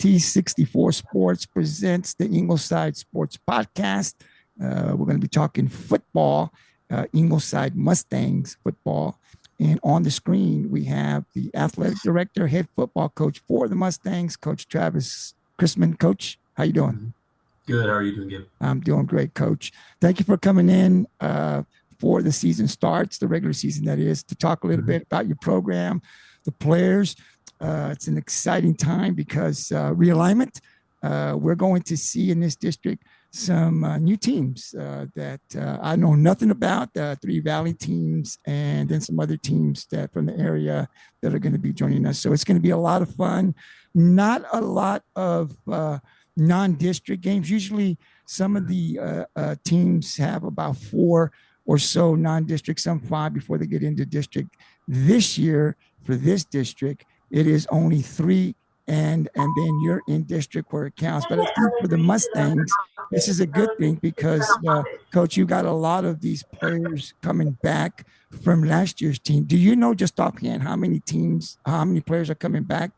T64 Sports presents the Ingleside Sports Podcast. We're going to be talking football, Ingleside Mustangs football. And on the screen, we have the athletic director, head football coach for the Mustangs, Coach Travis Chrisman. Coach, how you doing? Good. How are you doing, Gabe? I'm doing great, Coach. Thank you for coming in for the season starts, the regular season that is, to talk a little bit about your program, the players. It's an exciting time because realignment. We're going to see in this district some new teams that I know nothing about, 3 Valley teams, and then some other teams that from the area that are going to be joining us. So it's going to be a lot of fun. Not a lot of non-district games. Usually some of the teams have about 4 or so non-district, some 5 before they get into district. This year for this district, it is only 3, and then you're in district where it counts. But I think for the Mustangs, this is a good thing because, Coach, you got a lot of these players coming back from last year's team. Do you know just offhand how many players are coming back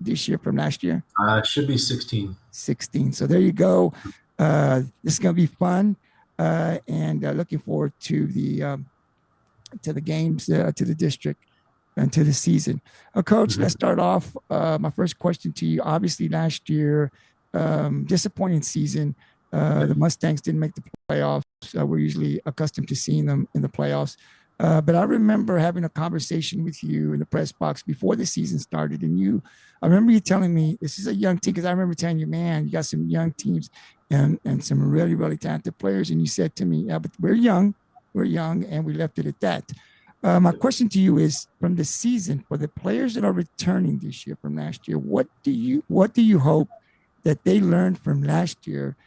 this year from last year? It should be 16. 16. So there you go. This is going to be fun, and looking forward to the games, to the district, and to the season. Coach, let's start off. My first question to you. Obviously, last year, disappointing season. The Mustangs didn't make the playoffs. We're usually accustomed to seeing them in the playoffs. But I remember having a conversation with you in the press box before the season started. And I remember you telling me this is a young team, because I remember telling you, man, you got some young teams and some really, really talented players. And you said to me, yeah, but we're young, and we left it at that. My question to you is, from the season, for the players that are returning this year from last year, what do you hope that they learned from last year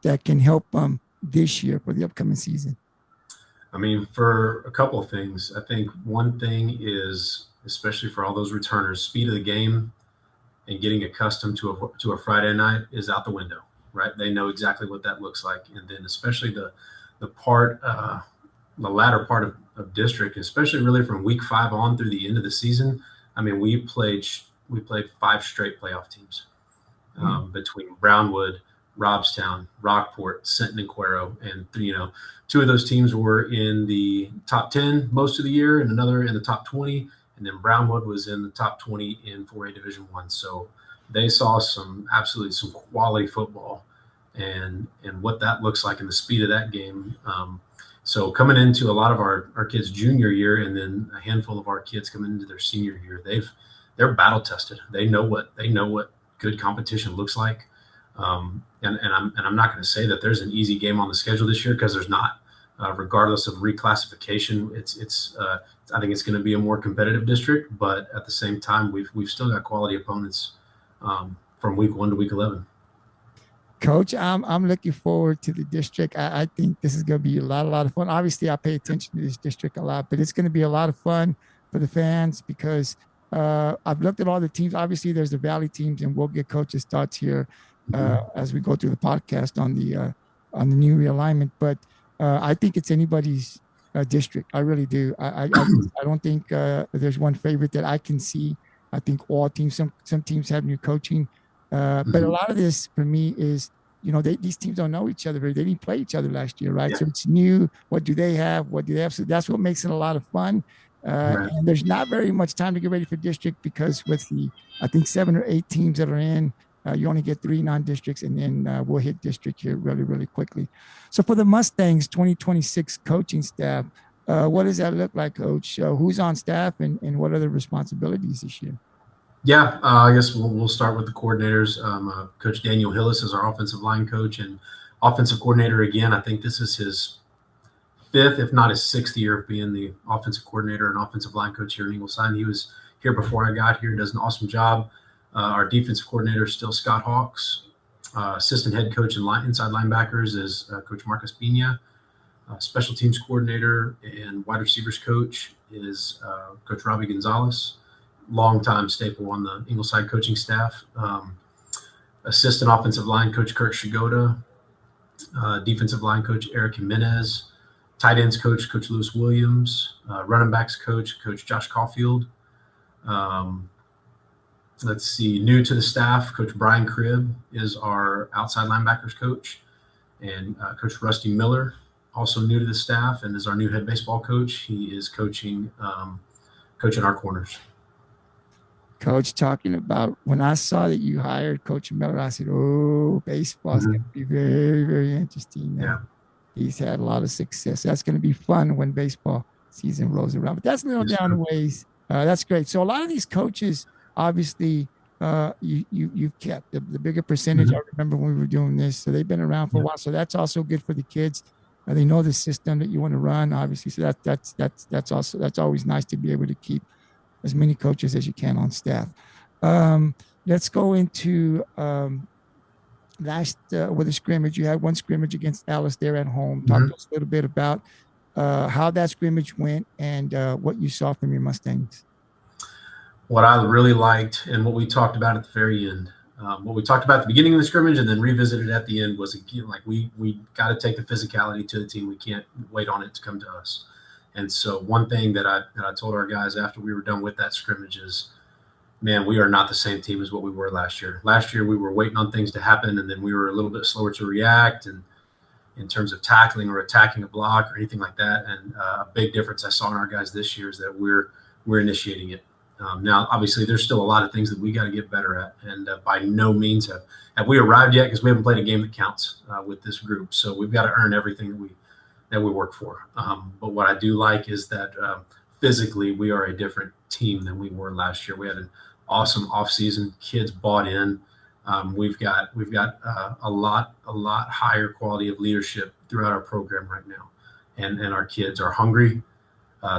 that can help them this year for the upcoming season? I mean, for a couple of things, I think one thing is, especially for all those returners, speed of the game and getting accustomed to a Friday night is out the window, right? They know exactly what that looks like. And then especially the latter part of district, especially really from week 5 on through the end of the season. I mean, we played 5 straight playoff teams between Brownwood, Robstown, Rockport, Senton, and Cuero. And 2 of those teams were in the top 10 most of the year, and another in the top 20. And then Brownwood was in the top 20 in 4A Division I. So they saw some quality football and what that looks like and the speed of that game. So coming into a lot of our kids' junior year, and then a handful of our kids coming into their senior year, they're battle tested. They know what good competition looks like. And I'm not going to say that there's an easy game on the schedule this year, because there's not. Regardless of reclassification, I think it's going to be a more competitive district. But at the same time, we've still got quality opponents from week 1 to week 11. Coach, I'm looking forward to the district. I think this is going to be a lot of fun. Obviously, I pay attention to this district a lot, but it's going to be a lot of fun for the fans because I've looked at all the teams. Obviously, there's the Valley teams, and we'll get Coach's thoughts here as we go through the podcast on the new realignment. But I think it's anybody's district. I really do. I don't think there's one favorite that I can see. I think all teams, some teams have new coaching. But a lot of this for me is, these teams don't know each other. They didn't play each other last year, right? Yeah. So it's new. What do they have? So that's what makes it a lot of fun. Right. And there's not very much time to get ready for district, because with I think 7 or 8 teams that are in, you only get 3 non-districts, and then we'll hit district here really, really quickly. So for the Mustangs 2026 coaching staff, what does that look like, Coach? Who's on staff, and what are the responsibilities this year? Yeah, I guess we'll start with the coordinators. Coach Daniel Hillis is our offensive line coach and offensive coordinator again. I think this is his 5th, if not his 6th year of being the offensive coordinator and offensive line coach here in Ingleside. He was here before I got here. Does an awesome job. Our defensive coordinator is still Scott Hawks. Assistant head coach and inside linebackers is Coach Marcus Pina. Special teams coordinator and wide receivers coach is Coach Robbie Gonzalez. Longtime staple on the Ingleside coaching staff. Assistant offensive line coach Kurt Shigoda, defensive line coach Eric Jimenez, tight ends coach Lewis Williams, running backs coach Josh Caulfield, Let's see, new to the staff, Coach Brian Cribb is our outside linebackers coach, and Coach Rusty Miller, also new to the staff and is our new head baseball coach. He is coaching our corners. Coach, talking about when I saw that you hired Coach Miller, I said, "Oh, baseball is going to be very, very interesting." Yeah. He's had a lot of success. That's going to be fun when baseball season rolls around. But that's a little down the ways. That's great. So a lot of these coaches, obviously, you've kept the bigger percentage. I remember when we were doing this, so they've been around for a while. So that's also good for the kids. They know the system that you want to run, obviously. So that's always nice to be able to keep as many coaches as you can on staff. Let's go into last with a scrimmage. You had one scrimmage against Alice there at home. Talk to us a little bit about how that scrimmage went and what you saw from your Mustangs. What I really liked and what we talked about at the very end, what we talked about at the beginning of the scrimmage and then revisited at the end was, again, like we got to take the physicality to the team. We can't wait on it to come to us. And so one thing that I told our guys after we were done with that scrimmage is, man, we are not the same team as what we were last year. Last year we were waiting on things to happen, and then we were a little bit slower to react, and in terms of tackling or attacking a block or anything like that. And a big difference I saw in our guys this year is that we're initiating it. Now, obviously, there's still a lot of things that we got to get better at, and by no means have we arrived yet, because we haven't played a game that counts with this group. So we've got to earn everything that we work for. But what I do like is that physically we are a different team than we were last year. We had an awesome offseason. Kids bought in. We've got a lot higher quality of leadership throughout our program right now, and our kids are hungry.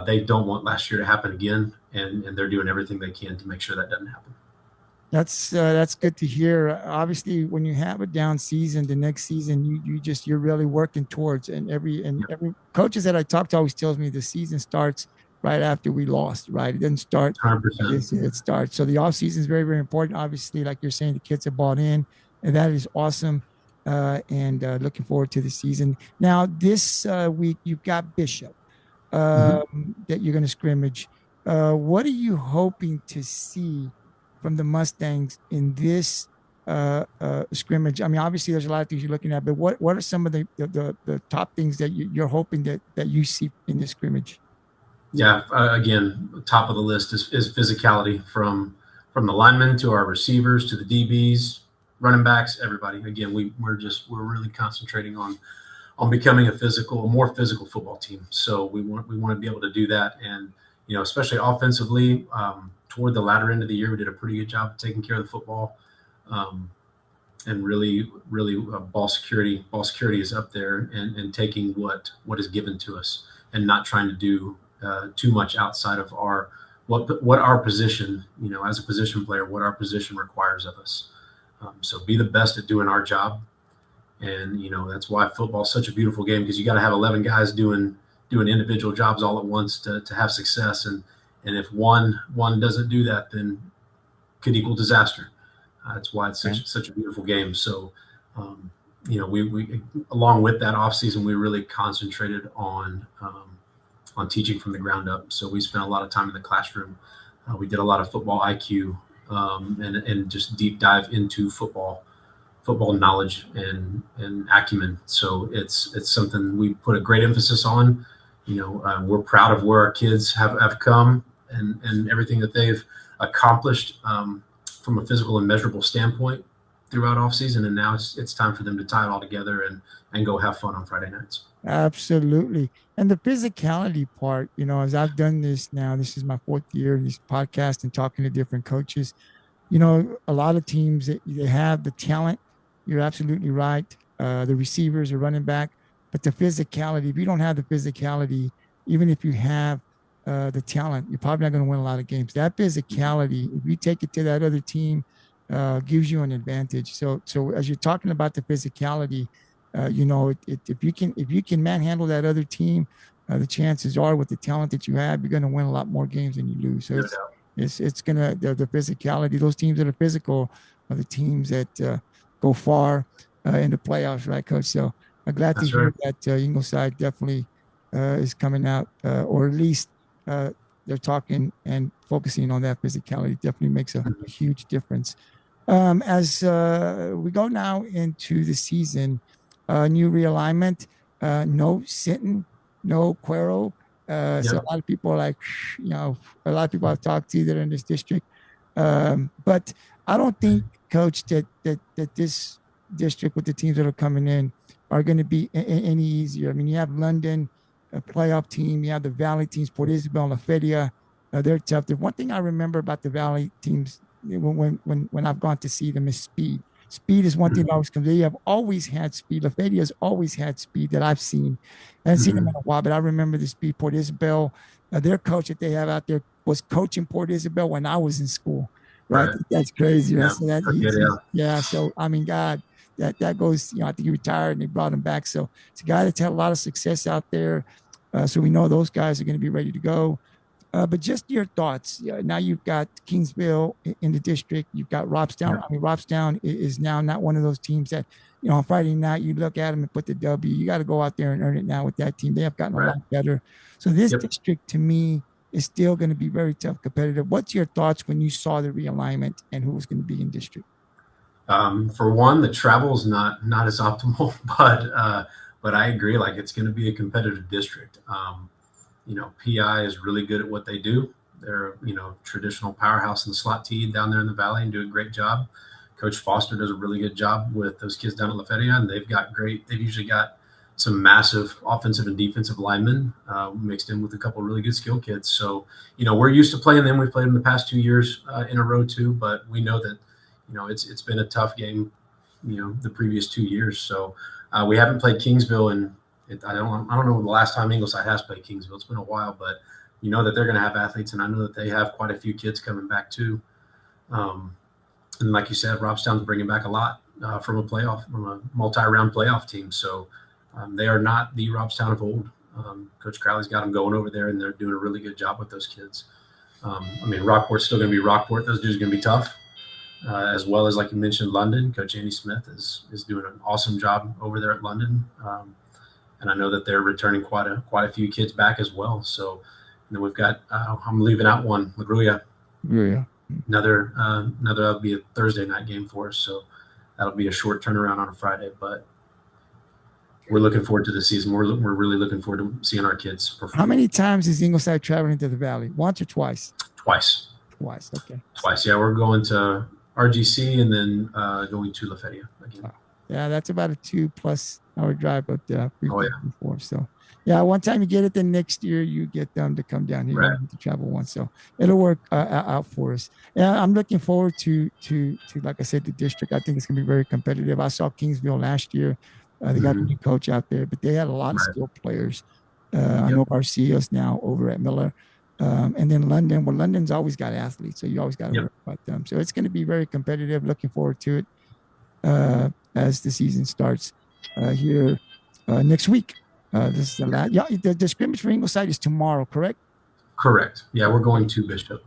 They don't want last year to happen again, and they're doing everything they can to make sure that doesn't happen. That's good to hear. Obviously, when you have a down season, the next season you're really working towards. And every coaches that I talk to always tells me the season starts right after we lost. Right, it doesn't start. 100%. It starts. So the off season is very, very important. Obviously, like you're saying, the kids have bought in, and that is awesome. And looking forward to the season. Now this week you've got Bishop that you're going to scrimmage. What are you hoping to see from the Mustangs in this scrimmage? I mean, obviously, there's a lot of things you're looking at, but what are some of the top things that you're hoping that you see in this scrimmage? Yeah, again, top of the list is physicality from the linemen to our receivers to the DBs, running backs, everybody. Again, we're really concentrating on becoming a more physical football team. So we want to be able to do that, and especially offensively. Toward the latter end of the year, we did a pretty good job of taking care of the football, and really ball security is up there, and taking what is given to us and not trying to do too much outside of what our position, as a position player, what our position requires of us. So be the best at doing our job, and that's why football is such a beautiful game, because you got to have 11 guys doing individual jobs all at once to have success. And if one doesn't do that, then could equal disaster. That's why it's such a beautiful game. So, we along with that off season, we really concentrated on teaching from the ground up. So we spent a lot of time in the classroom. We did a lot of football IQ, and just deep dive into football knowledge and acumen. So it's something we put a great emphasis on. We're proud of where our kids have come and everything that they've accomplished from a physical and measurable standpoint throughout off season. And now it's time for them to tie it all together and go have fun on Friday nights. Absolutely. And the physicality part, as I've done this now, this is my 4th year in this podcast and talking to different coaches, a lot of teams, they have the talent. You're absolutely right. The receivers are running back, but the physicality, if you don't have the physicality, even if you have the talent, you're probably not going to win a lot of games. That physicality, if you take it to that other team, gives you an advantage. So as you're talking about the physicality, if you can manhandle that other team, the chances are with the talent that you have, you're going to win a lot more games than you lose. So it's going to, the physicality, those teams that are physical are the teams that go far in the playoffs, right, Coach? So I'm glad to hear that Ingleside definitely is coming out, or at least they're talking and focusing on that physicality definitely makes a huge difference. As we go now into the season, new realignment, no Sinton, no Cuero. So a lot of people are like, a lot of people I've talked to that are in this district. But I don't think, Coach, that this district with the teams that are coming in are going to be any easier. I mean, you have London, a playoff team. You have the Valley teams, Port Isabel, LaFedia. They're tough. The one thing I remember about the Valley teams when I've gone to see them is speed. Speed is one thing that always comes. They have always had speed. LaFedia has always had speed that I've seen. I haven't seen them in a while, but I remember the speed. Port Isabel, their coach that they have out there was coaching Port Isabel when I was in school. Right? That's crazy. Right? So that So I mean, God, that goes. I think he retired and they brought him back. So it's a guy that's had a lot of success out there. So we know those guys are going to be ready to go. But just your thoughts. Now you've got Kingsville in the district. You've got Robstown. I mean, Robstown is now not one of those teams that, on Friday night you look at them and put the W. You got to go out there and earn it now with that team. They have gotten a lot better. So this district, to me, is still going to be very tough, competitive. What's your thoughts when you saw the realignment and who was going to be in district? For one, the travel is not as optimal, but I agree. Like, it's going to be a competitive district. PI is really good at what they do. They're, traditional powerhouse in the slot T down there in the Valley and do a great job. Coach Foster does a really good job with those kids down at LaFedia, and they've usually got some massive offensive and defensive linemen mixed in with a couple of really good skill kids. So, we're used to playing them. We've played them the past 2 years in a row too, but we know that, it's been a tough game, the previous 2 years. So we haven't played Kingsville in, I don't know the last time Ingleside has played Kingsville. It's been a while, but you know that they're going to have athletes, and I know that they have quite a few kids coming back too. And like you said, Robstown's bringing back a lot from a multi-round playoff team. So they are not the Robstown of old. Coach Crowley's got them going over there, and they're doing a really good job with those kids. Rockport's still going to be Rockport. Those dudes are going to be tough, as well as, like you mentioned, London. Coach Andy Smith is doing an awesome job over there at London. And I know that they're returning quite a few kids back as well. So, and then we've got I'm leaving out one, LaGruya. Yeah. Another that'll be a Thursday night game for us. So that'll be a short turnaround on a Friday. But we're looking forward to the season. We're really looking forward to seeing our kids perform. How many times is Ingleside traveling to the Valley? Once or twice? Twice. Okay. Twice. Yeah, we're going to RGC and then going to LaFedia again. Wow. Yeah, that's about a 2+ hour drive up there. Before. So, yeah, one time you get it, then next year you get them to come down here to travel once. So it'll work out for us. Yeah, I'm looking forward to like I said, the district. I think it's going to be very competitive. I saw Kingsville last year. They got a new coach out there, but they had a lot of skilled players. I know Garcia's now over at Miller. And then London. Well, London's always got athletes, so you always got to worry about them. So it's going to be very competitive. Looking forward to it as the season starts here next week. This is the last. Yeah, the scrimmage for Ingleside is tomorrow, correct? Correct. Yeah, we're going to Bishop.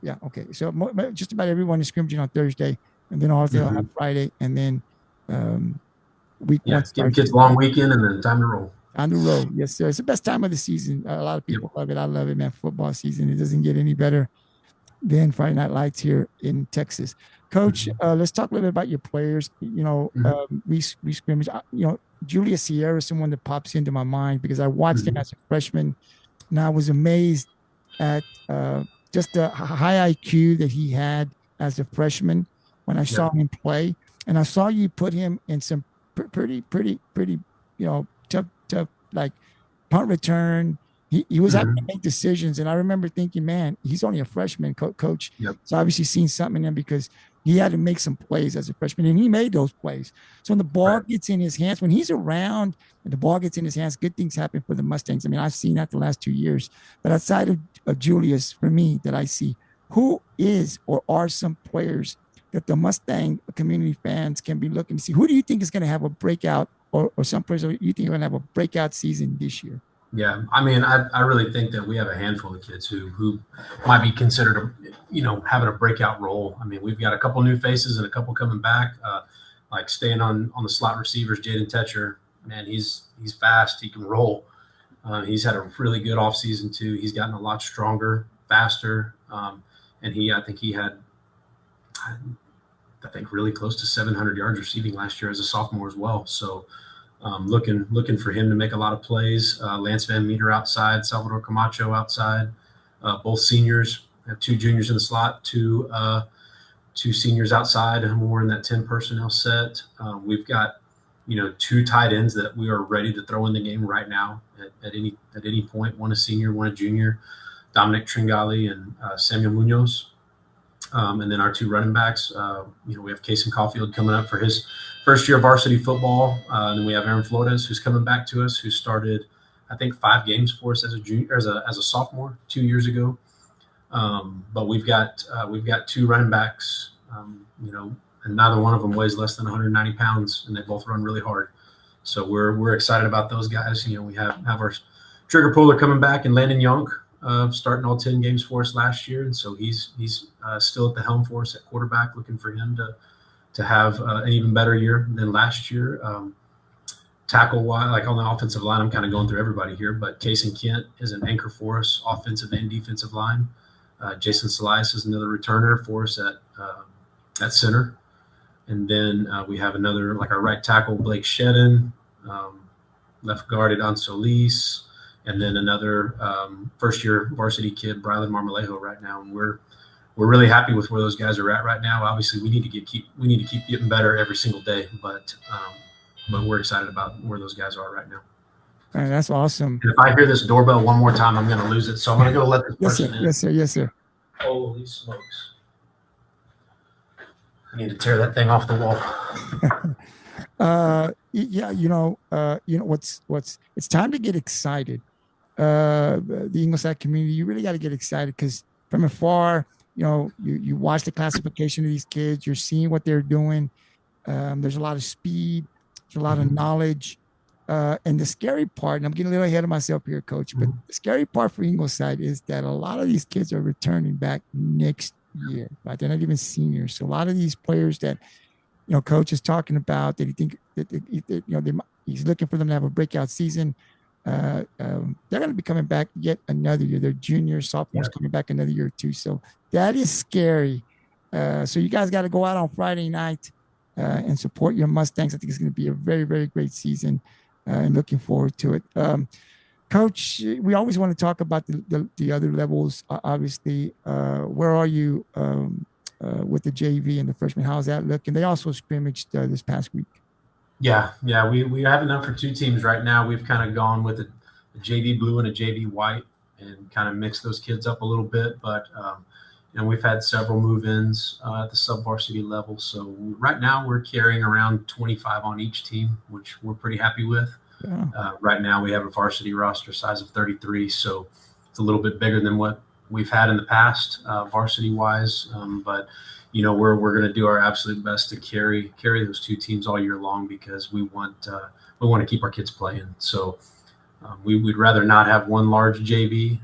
Yeah. Okay. So just about everyone is scrimmaging on Thursday, and then they'll have Friday, and then week one. Give kids a long weekend and then time to roll. On the road, yes, sir. It's the best time of the season. A lot of people love it. I love it, man. Football season. It doesn't get any better than Friday Night Lights here in Texas. Coach, let's talk a little bit about your players. We scrimmage. Julius Sierra is someone that pops into my mind because I watched him as a freshman, and I was amazed at just the high IQ that he had as a freshman when I saw him play. And I saw you put him in some pretty, tough, like punt return. He was having to make decisions. And I remember thinking, man, he's only a freshman, coach. So obviously seen something in him because he had to make some plays as a freshman, and he made those plays. So when the ball gets in his hands, when he's around and the ball gets in his hands, good things happen for the Mustangs. I mean, I've seen that the last 2 years. But outside of Julius, for me, that I see, who is or are some players that the Mustang community fans can be looking to see? Who do you think is going to have a breakout, or some players you think are going to have a breakout season this year? Yeah, I mean, I really think that we have a handful of kids who might be considered, having a breakout role. I mean, we've got a couple new faces and a couple coming back, like staying on the slot receivers. Jaden Tetcher, man, he's fast. He can roll. He's had a really good offseason too. He's gotten a lot stronger, faster, and I think he had really close to 700 yards receiving last year as a sophomore as well. So looking for him to make a lot of plays. Lance Van Meter outside, Salvador Camacho outside, both seniors. We have 2 juniors in the slot, two seniors outside, and we're in that 10 personnel set. We've got 2 tight ends that we are ready to throw in the game right now at any point. One a senior, one a junior, Dominic Tringali and Samuel Munoz. And then our 2 running backs, we have Kason Caulfield coming up for his first year of varsity football. And then we have Aaron Flores, who's coming back to us, who started, I think, 5 games for us as a junior, as a sophomore 2 years ago. But we've got 2 running backs, and neither one of them weighs less than 190 pounds, and they both run really hard. So we're excited about those guys. We have our trigger puller coming back, and Landon Young, starting all 10 games for us last year, and so he's still at the helm for us at quarterback. Looking for him to have an even better year than last year. Tackle wise, like on the offensive line, I'm kind of going through everybody here, but Kason Kent is an anchor for us, offensive and defensive line. Jason Salias is another returner for us at center. And then we have another, like our right tackle, Blake Shedden, left guard Adon Solis, and then another first-year varsity kid, Brylan Marmolejo, right now. And we're really happy with where those guys are at right now. Obviously, we need to keep getting better every single day, but we're excited about where those guys are right now. Man, that's awesome. And if I hear this doorbell one more time, I'm going to lose it. So I'm going to go let this person in. Yes, sir. Holy smokes. I need to tear that thing off the wall. It's time to get excited. The Ingleside community, you really got to get excited, because from afar, you watch the classification of these kids, you're seeing what they're doing. There's a lot of speed, there's a lot of knowledge. And the scary part, and I'm getting a little ahead of myself here, Coach, but the scary part for Ingleside is that a lot of these kids are returning back next year, right? They're not even seniors. So a lot of these players that, Coach is talking about, that he think that he's looking for them to have a breakout season. They're going to be coming back yet another year. They're juniors, sophomores coming back another year or two. So that is scary. So you guys got to go out on Friday night and support your Mustangs. I think it's going to be a very, very great season, and looking forward to it. Coach, we always want to talk about the other levels. Obviously, where are you with the JV and the freshmen? How's that looking? They also scrimmaged this past week. Yeah. We have enough for 2 teams right now. We've kind of gone with a JV blue and a JV white and kind of mixed those kids up a little bit. But we've had several move-ins at the sub-varsity level. So right now we're carrying around 25 on each team, which we're pretty happy with. Yeah. Right now we have a varsity roster size of 33, so it's a little bit bigger than what we've had in the past, varsity-wise. But we're going to do our absolute best to carry those 2 teams all year long, because we want to keep our kids playing. So we'd rather not have one large JV,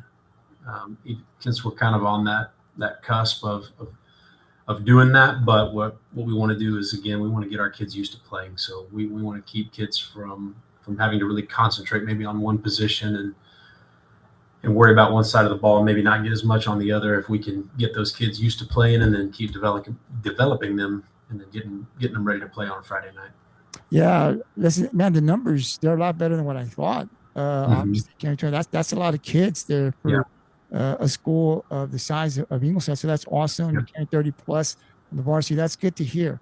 since we're kind of on that cusp of doing that. But what we want to do is, again, we want to get our kids used to playing. So we want to keep kids from having to really concentrate maybe on one position and worry about one side of the ball, and maybe not get as much on the other. If we can get those kids used to playing and then keep developing them, and then getting them ready to play on Friday night. Yeah, listen, man, the numbers, they're a lot better than what I thought. Obviously, that's a lot of kids there for a school of the size of Ingleside. So that's awesome. You're carrying 30 plus on the varsity. That's good to hear.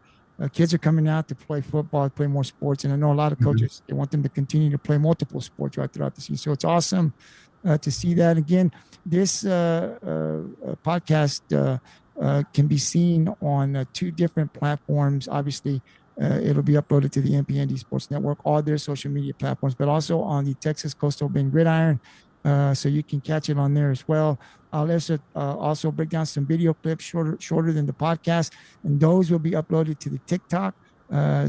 Kids are coming out to play football, play more sports. And I know a lot of coaches, they want them to continue to play multiple sports right throughout the season. So it's awesome to see that. Again, this podcast can be seen on 2 different platforms. Obviously, it'll be uploaded to the NPND Sports Network, all their social media platforms, but also on the Texas Coastal Bend Gridiron. So you can catch it on there as well. I'll also break down some video clips shorter than the podcast, and those will be uploaded to the TikTok.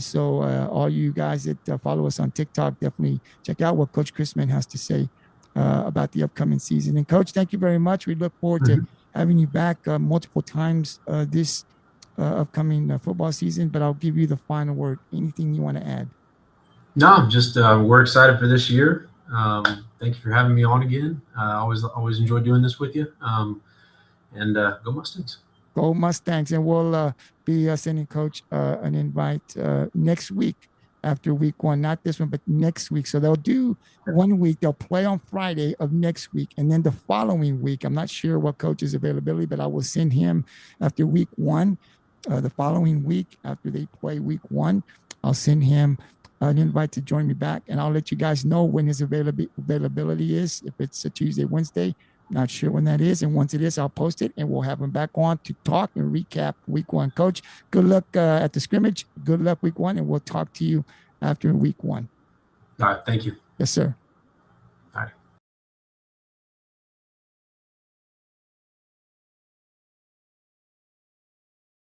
So all you guys that follow us on TikTok, definitely check out what Coach Chrisman has to say about the upcoming season. And Coach, thank you very much. We look forward to having you back multiple times this upcoming football season, but I'll give you the final word. Anything you want to add? No, just we're excited for this year. Thank you for having me on again. I always enjoy doing this with you. And go Mustangs. Go Mustangs. And we'll be sending Coach an invite next week after week one, not this one, but next week. So they'll do 1 week. They'll play on Friday of next week. And then the following week, I'm not sure what Coach's availability, but I will send him after week one. The following week, after they play week one, I'll send him an invite to join me back. And I'll let you guys know when his availability is, if it's a Tuesday, Wednesday. Not sure when that is. And once it is, I'll post it and we'll have him back on to talk and recap week one. Coach, good luck at the scrimmage. Good luck week one. And we'll talk to you after week one. All right. Thank you. Yes, sir.